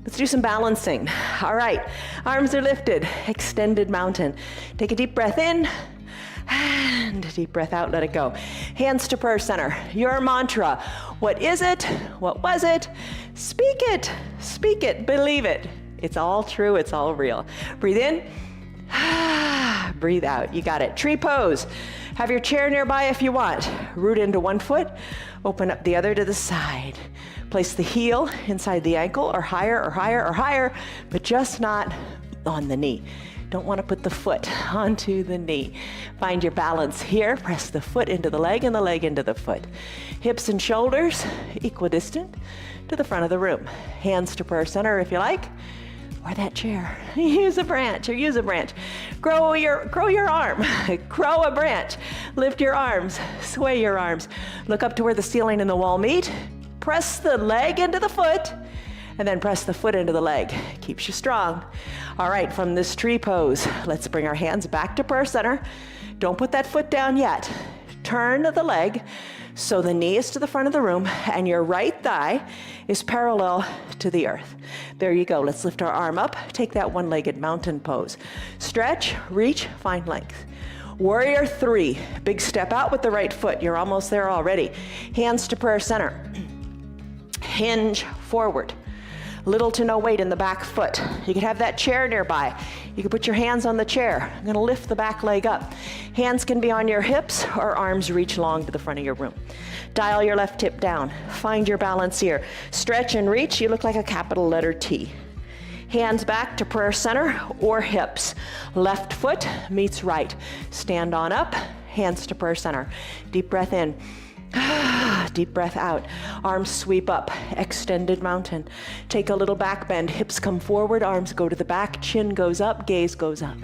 Let's do some balancing. All right, arms are lifted, extended mountain. Take a deep breath in and a deep breath out, let it go. Hands to prayer center. Your mantra. What is it? What was it? Speak it, believe it. It's all true, it's all real. Breathe in, breathe out. You got it. Tree pose. Have your chair nearby if you want. Root into one foot, Open up the other to the side. Place the heel inside the ankle or higher or higher or higher, but just not on the knee. Don't want to put the foot onto the knee. Find your balance here. Press the foot into the leg and the leg into the foot. Hips and shoulders equidistant to the front of the room. Hands to prayer center if you like, or that chair. Use a branch or use a branch. Grow your arm. Grow a branch. Lift your arms. Sway your arms. Look up to where the ceiling and the wall meet. Press the leg into the foot, and then press the foot into the leg. Keeps you strong. All right, from this tree pose, let's bring our hands back to prayer center. Don't put that foot down yet. Turn the leg so the knee is to the front of the room and your right thigh is parallel to the earth. There you go. Let's lift our arm up. Take that one-legged mountain pose. Stretch, reach, find length. Warrior 3. Big step out with the right foot. You're almost there already. Hands to prayer center. Hinge forward. Little to no weight in the back foot. You could have that chair nearby. You could put your hands on the chair. I'm gonna lift the back leg up. Hands can be on your hips or arms reach long to the front of your room. Dial your left hip down. Find your balance here. Stretch and reach. You look like a capital letter T. Hands back to prayer center or hips. Left foot meets right. Stand on up. Hands to prayer center. Deep breath in. Deep breath out. Arms sweep up. Extended mountain. Take a little back bend. Hips come forward. Arms go to the back. Chin goes up. Gaze goes up.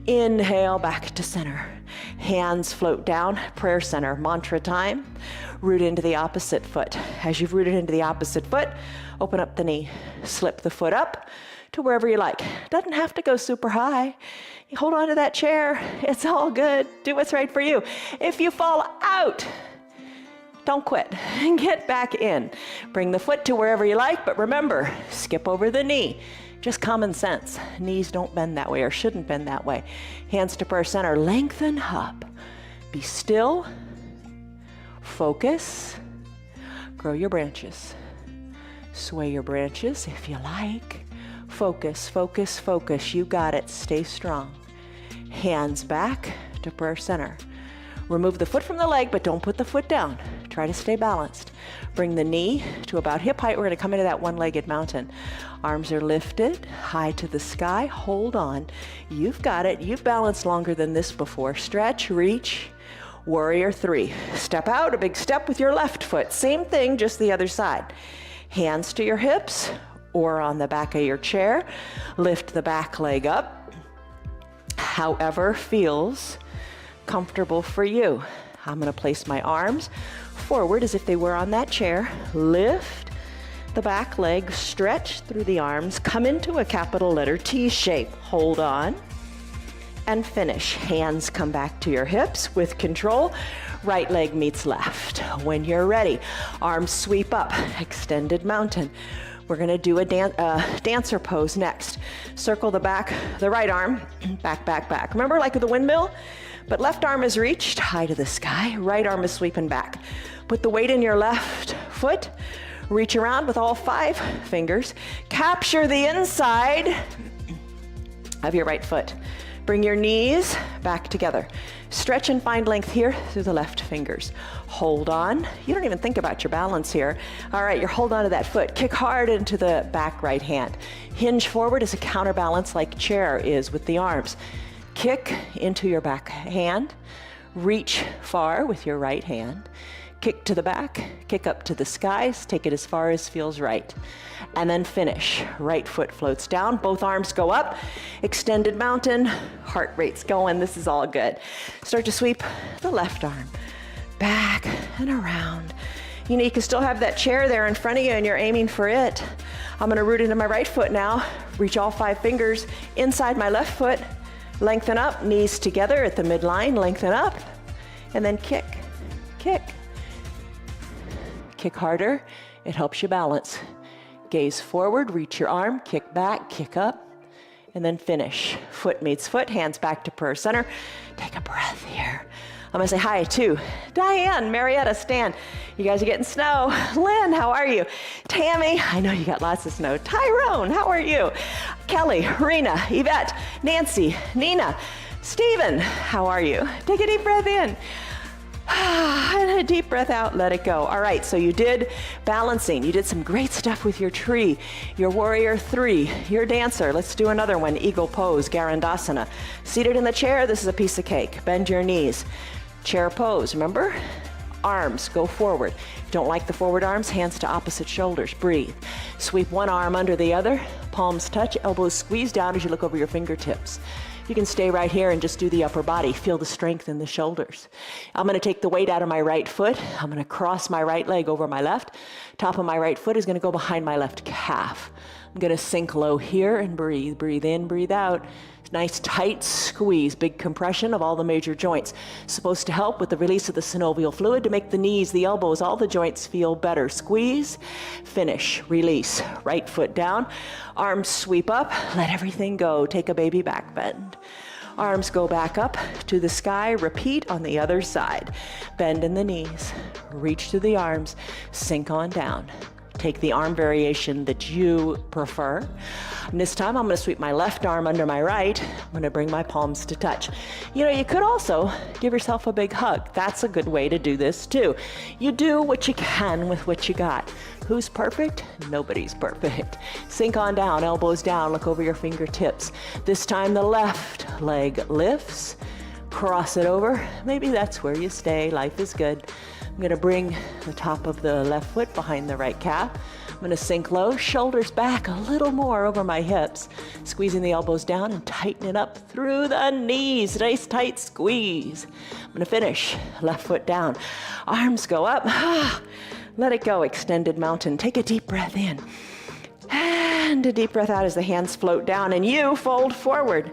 Inhale back to center. Hands float down. Prayer center. Mantra time. Root into the opposite foot. As you've rooted into the opposite foot, open up the knee. Slip the foot up to wherever you like. Doesn't have to go super high. You hold on to that chair. It's all good. Do what's right for you. If you fall out, don't quit. Get back in. Bring the foot to wherever you like, but remember, skip over the knee. Just common sense. Knees don't bend that way or shouldn't bend that way. Hands to prayer center. Lengthen up. Be still. Focus. Grow your branches. Sway your branches if you like. Focus, focus, focus. You got it. Stay strong. Hands back to prayer center. Remove the foot from the leg, but don't put the foot down. Try to stay balanced. Bring the knee to about hip height. We're going to come into that one-legged mountain. Arms are lifted, high to the sky. Hold on. You've got it. You've balanced longer than this before. Stretch, reach. Warrior 3. Step out, a big step with your left foot. Same thing, just the other side. Hands to your hips or on the back of your chair. Lift the back leg up. However feels comfortable for you. I'm going to place my arms forward as if they were on that chair. Lift the back leg, stretch through the arms, come into a capital letter T shape. Hold on and finish. Hands come back to your hips with control. Right leg meets left. When you're ready, arms sweep up, extended mountain. We're going to do a dancer pose next. Circle the back, the right arm, back, back, back. Remember, like with the windmill? But left arm is reached high to the sky. Right arm is sweeping back. Put the weight in your left foot. Reach around with all 5 fingers. Capture the inside of your right foot. Bring your knees back together. Stretch and find length here through the left fingers. Hold on. You don't even think about your balance here. All right, you're hold on to that foot. Kick hard into the back right hand. Hinge forward as a counterbalance like chair is with the arms. Kick into your back hand. Reach far with your right hand. Kick to the back, kick up to the skies, take it as far as feels right. And then finish. Right foot floats down, both arms go up, extended mountain, heart rate's going, this is all good. Start to sweep the left arm, back and around. You know, you can still have that chair there in front of you and you're aiming for it. I'm gonna root into my right foot now, reach all 5 fingers inside my left foot, lengthen up, knees together at the midline, lengthen up, and then kick, kick. Kick harder, it helps you balance. Gaze forward, reach your arm, kick back, kick up, and then finish. Foot meets foot, hands back to prayer center. Take a breath here. I'm gonna say hi to Diane, Marietta, Stan. You guys are getting snow. Lynn, how are you? Tammy, I know you got lots of snow. Tyrone, how are you? Kelly, Rena, Yvette, Nancy, Nina, Stephen, how are you? Take a deep breath in. And a deep breath out, let it go. All right, so you did balancing. You did some great stuff with your tree, your warrior 3, your dancer. Let's do another one, eagle pose, Garandasana. Seated in the chair, this is a piece of cake. Bend your knees. Chair pose, remember? Arms go forward. Don't like the forward arms, hands to opposite shoulders. Breathe. Sweep one arm under the other, palms touch, elbows squeeze down as you look over your fingertips. You can stay right here and just do the upper body. Feel the strength in the shoulders. I'm gonna take the weight out of my right foot. I'm gonna cross my right leg over my left. Top of my right foot is gonna go behind my left calf. I'm gonna sink low here and breathe. Breathe in, breathe out. Nice tight squeeze, big compression of all the major joints. Supposed to help with the release of the synovial fluid to make the knees, the elbows, all the joints feel better. Squeeze, finish, release. Right foot down, arms sweep up, let everything go. Take a baby back bend. Arms go back up to the sky, repeat on the other side. Bend in the knees, reach to the arms, sink on down. Take the arm variation that you prefer. And this time I'm gonna sweep my left arm under my right. I'm gonna bring my palms to touch. You know, you could also give yourself a big hug. That's a good way to do this too. You do what you can with what you got. Who's perfect? Nobody's perfect. Sink on down, elbows down, look over your fingertips. This time the left leg lifts, cross it over. Maybe that's where you stay, life is good. I'm gonna bring the top of the left foot behind the right calf. I'm gonna sink low, shoulders back a little more over my hips, squeezing the elbows down and tighten it up through the knees. Nice tight squeeze. I'm gonna finish, left foot down. Arms go up, let it go, extended mountain. Take a deep breath in. And a deep breath out as the hands float down and you fold forward.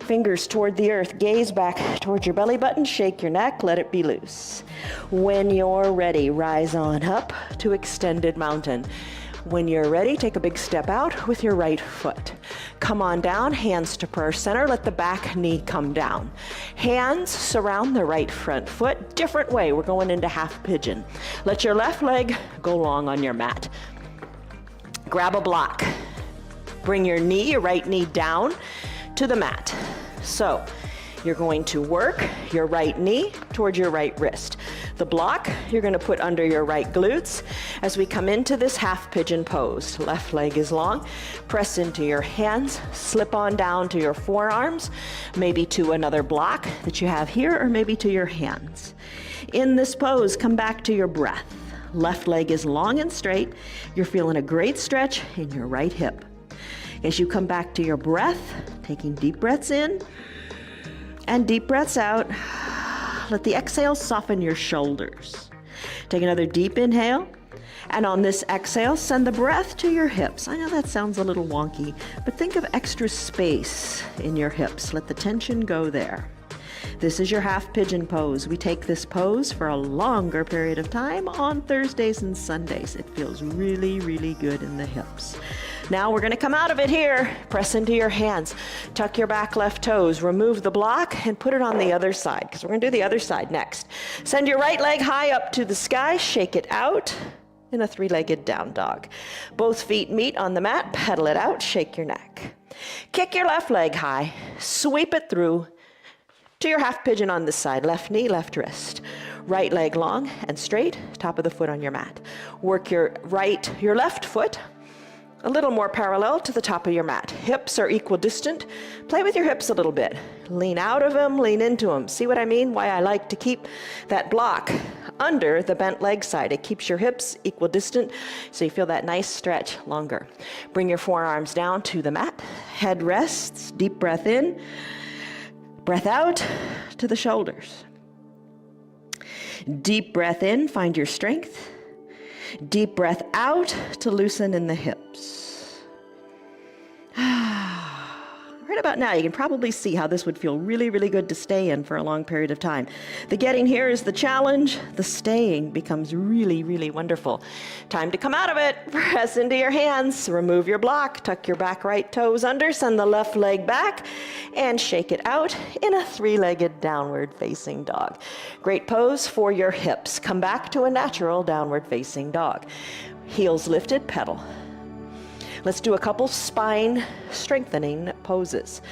Fingers toward the earth, gaze back towards your belly button, shake your neck, let it be loose. When you're ready, rise on up to extended mountain. When you're ready, take a big step out with your right foot. Come on down, hands to prayer center, let the back knee come down. Hands surround the right front foot, different way, we're going into half pigeon. Let your left leg go long on your mat. Grab a block. Bring your knee, your right knee down to the mat. So you're going to work your right knee towards your right wrist. The block you're going to put under your right glutes as we come into this half pigeon pose. Left leg is long. Press into your hands, slip on down to your forearms, maybe to another block that you have here, or maybe to your hands. In this pose, come back to your breath. Left leg is long and straight. You're feeling a great stretch in your right hip. As you come back to your breath, taking deep breaths in and deep breaths out, let the exhale soften your shoulders. Take another deep inhale, and on this exhale, send the breath to your hips. I know that sounds a little wonky, but think of extra space in your hips. Let the tension go there. This is your half pigeon pose. We take this pose for a longer period of time on Thursdays and Sundays. It feels really, really good in the hips. Now we're gonna come out of it here. Press into your hands. Tuck your back left toes. Remove the block and put it on the other side, because we're gonna do the other side next. Send your right leg high up to the sky. Shake it out in a three-legged down dog. Both feet meet on the mat. Pedal it out. Shake your neck. Kick your left leg high. Sweep it through to your half pigeon on this side. Left knee, left wrist. Right leg long and straight. Top of the foot on your mat. Work your left foot a little more parallel to the top of your mat. Hips are equidistant. Play with your hips a little bit. Lean out of them, lean into them. See what I mean? Why I like to keep that block under the bent leg side. It keeps your hips equidistant, so you feel that nice stretch longer. Bring your forearms down to the mat. Head rests, deep breath in. Breath out to the shoulders. Deep breath in, find your strength. Deep breath out to loosen in the hips. Right about now, you can probably see how this would feel really, really good to stay in for a long period of time. The getting here is the challenge. The staying becomes really, really wonderful. Time to come out of it. Press into your hands. Remove your block. Tuck your back right toes under. Send the left leg back and shake it out in a three-legged downward facing dog. Great pose for your hips. Come back to a natural downward facing dog. Heels lifted, pedal. Let's do a couple spine strengthening poses.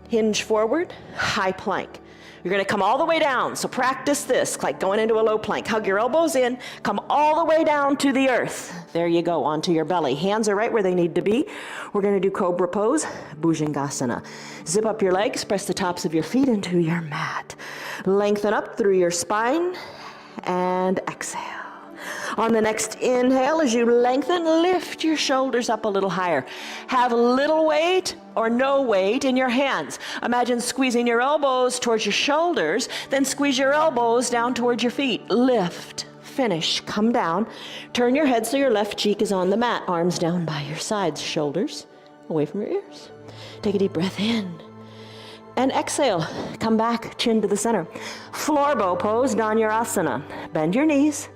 Hinge forward, high plank. You're going to come all the way down. So practice this, like going into a low plank. Hug your elbows in, come all the way down to the earth. There you go, onto your belly. Hands are right where they need to be. We're going to do Cobra Pose, Bhujangasana. Zip up your legs, press the tops of your feet into your mat. Lengthen up through your spine and exhale. On the next inhale, as you lengthen, lift your shoulders up a little higher. Have little weight or no weight in your hands. Imagine squeezing your elbows towards your shoulders, then squeeze your elbows down towards your feet. Lift, finish, come down. Turn your head so your left cheek is on the mat. Arms down by your sides, shoulders away from your ears. Take a deep breath in. And exhale, come back, chin to the center. Floor bow pose, Dhanurasana. Bend your knees,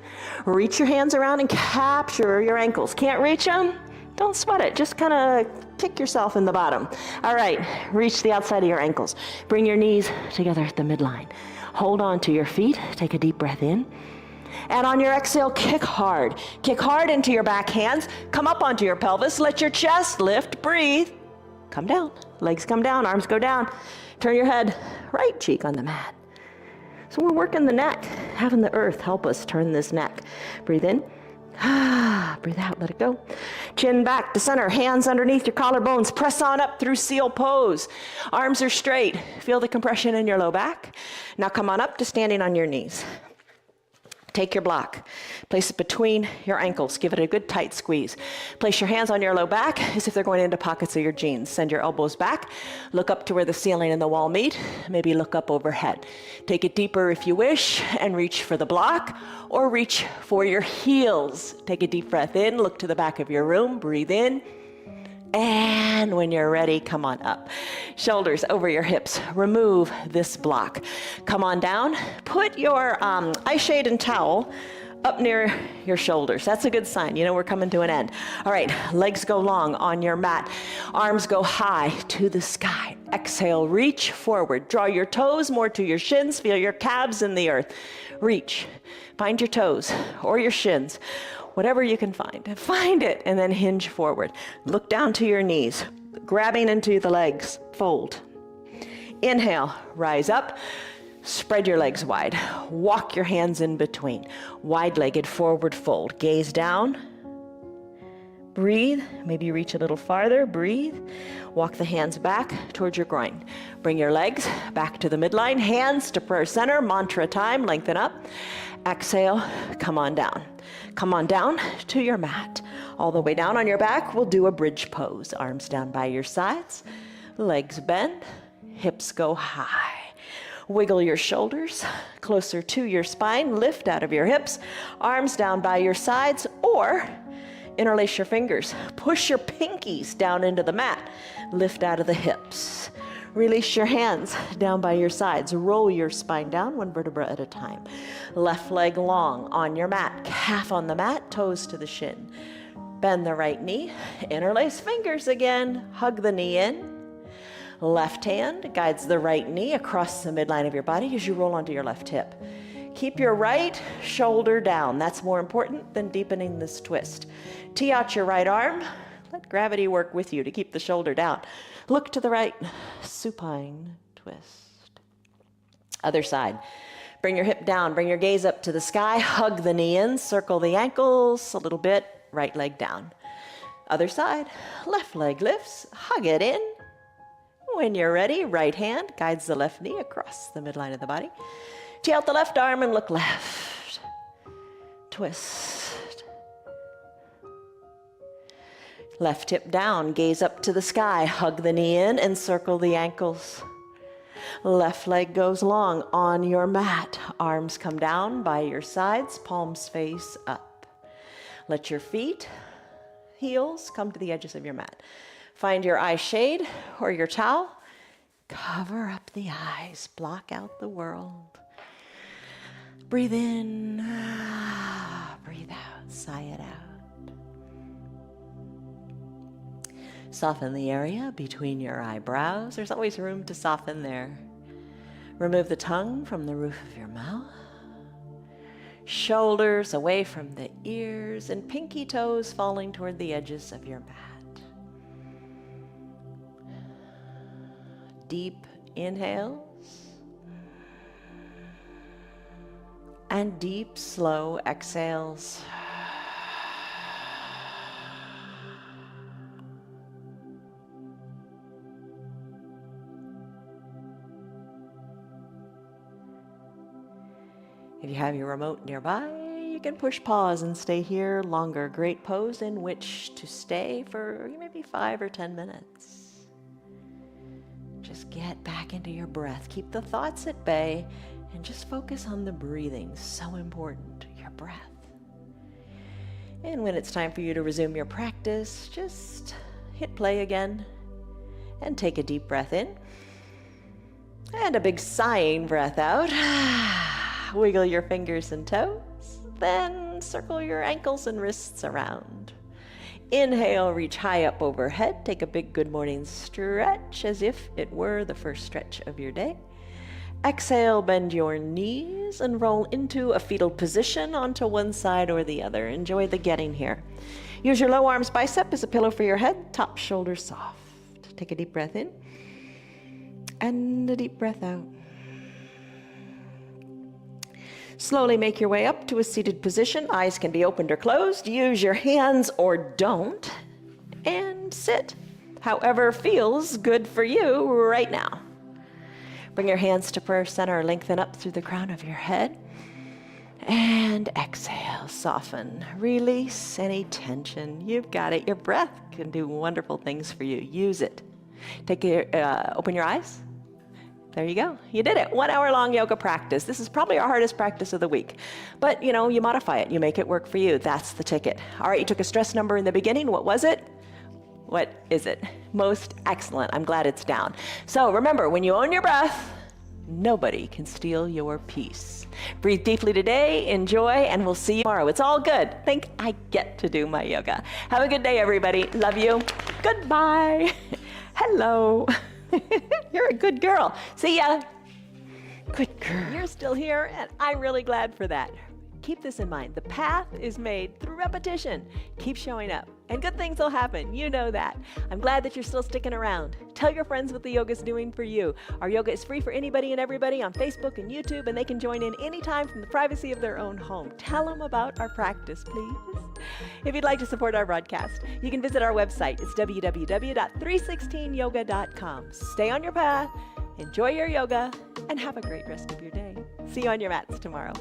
reach your hands around and capture your ankles. Can't reach them? Don't sweat it, just kind of kick yourself in the bottom. All right, reach the outside of your ankles. Bring your knees together at the midline. Hold on to your feet, take a deep breath in. And on your exhale, kick hard. Kick hard into your back hands, come up onto your pelvis, let your chest lift, breathe. Come down, legs come down, arms go down. Turn your head, right cheek on the mat. So we're working the neck, having the earth help us turn this neck. Breathe in, breathe out, let it go. Chin back to center, hands underneath your collarbones. Press on up through seal pose. Arms are straight. Feel the compression in your low back. Now come on up to standing on your knees. Take your block, place it between your ankles, give it a good tight squeeze. Place your hands on your low back as if they're going into pockets of your jeans. Send your elbows back, look up to where the ceiling and the wall meet, maybe look up overhead. Take it deeper if you wish and reach for the block or reach for your heels. Take a deep breath in, look to the back of your room, breathe in. And when you're ready, come on up. Shoulders over your hips. Remove this block. Come on down. Put your eye shade and towel up near your shoulders. That's a good sign. You know we're coming to an end. All right, legs go long on your mat. Arms go high to the sky. Exhale, reach forward. Draw your toes more to your shins. Feel your calves in the earth. Reach. Find your toes or your shins. Whatever you can find it, and then hinge forward. Look down to your knees, grabbing into the legs, fold. Inhale, rise up, spread your legs wide. Walk your hands in between. Wide-legged forward fold. Gaze down. Breathe, maybe reach a little farther, breathe. Walk the hands back towards your groin. Bring your legs back to the midline, hands to prayer center, mantra time, lengthen up. Exhale, come on down. Come on down to your mat. All the way down on your back, we'll do a bridge pose. Arms down by your sides, legs bend, hips go high. Wiggle your shoulders closer to your spine, lift out of your hips, arms down by your sides, or interlace your fingers. Push your pinkies down into the mat, lift out of the hips. Release your hands down by your sides. Roll your spine down one vertebra at a time. Left leg long on your mat. Calf on the mat, toes to the shin. Bend the right knee. Interlace fingers again. Hug the knee in. Left hand guides the right knee across the midline of your body as you roll onto your left hip. Keep your right shoulder down. That's more important than deepening this twist. Tee out your right arm. Let gravity work with you to keep the shoulder down. Look to the right, supine twist. Other side. Bring your hip down, bring your gaze up to the sky, hug the knee in, circle the ankles a little bit, right leg down. Other side, left leg lifts, hug it in. When you're ready, right hand guides the left knee across the midline of the body. Tee out the left arm and look left. Twist. Left hip down, gaze up to the sky, hug the knee in and circle the ankles. Left leg goes long on your mat. Arms come down by your sides, palms face up. Let your feet, heels, come to the edges of your mat. Find your eye shade or your towel. Cover up the eyes, block out the world. Breathe in, breathe out, sigh it out. Soften the area between your eyebrows. There's always room to soften there. Remove the tongue from the roof of your mouth. Shoulders away from the ears and pinky toes falling toward the edges of your mat. Deep inhales. and deep, slow exhales. If you have your remote nearby, you can push pause and stay here longer. Great pose in which to stay for maybe 5 or 10 minutes. Just get back into your breath. Keep the thoughts at bay and just focus on the breathing. So important, your breath. And when it's time for you to resume your practice, just hit play again and take a deep breath in and a big sighing breath out. Wiggle your fingers and toes, then circle your ankles and wrists around. Inhale, reach high up overhead. Take a big good morning stretch as if it were the first stretch of your day. Exhale, bend your knees and roll into a fetal position onto one side or the other. Enjoy the getting here. Use your low arms bicep as a pillow for your head, top shoulder soft. Take a deep breath in and a deep breath out. Slowly make your way up to a seated position. Eyes can be opened or closed. Use your hands or don't. And sit. However feels good for you right now. Bring your hands to prayer center. Lengthen up through the crown of your head. And exhale. Soften. Release any tension. You've got it. Your breath can do wonderful things for you. Use it. Open your eyes. There you go. You did it. 1 hour long yoga practice. This is probably our hardest practice of the week. But, you modify it. You make it work for you. That's the ticket. All right, you took a stress number in the beginning. What was it? What is it? Most excellent. I'm glad it's down. So remember, when you own your breath, nobody can steal your peace. Breathe deeply today, enjoy, and we'll see you tomorrow. It's all good. Think I get to do my yoga. Have a good day, everybody. Love you. Goodbye. Hello. You're a good girl. See ya. Good girl. You're still here, and I'm really glad for that. Keep this in mind. The path is made through repetition. Keep showing up, and good things will happen. You know that. I'm glad that you're still sticking around. Tell your friends what the yoga's doing for you. Our yoga is free for anybody and everybody on Facebook and YouTube, and they can join in anytime from the privacy of their own home. Tell them about our practice, please. If you'd like to support our broadcast, you can visit our website. It's www.316yoga.com. Stay on your path, enjoy your yoga, and have a great rest of your day. See you on your mats tomorrow.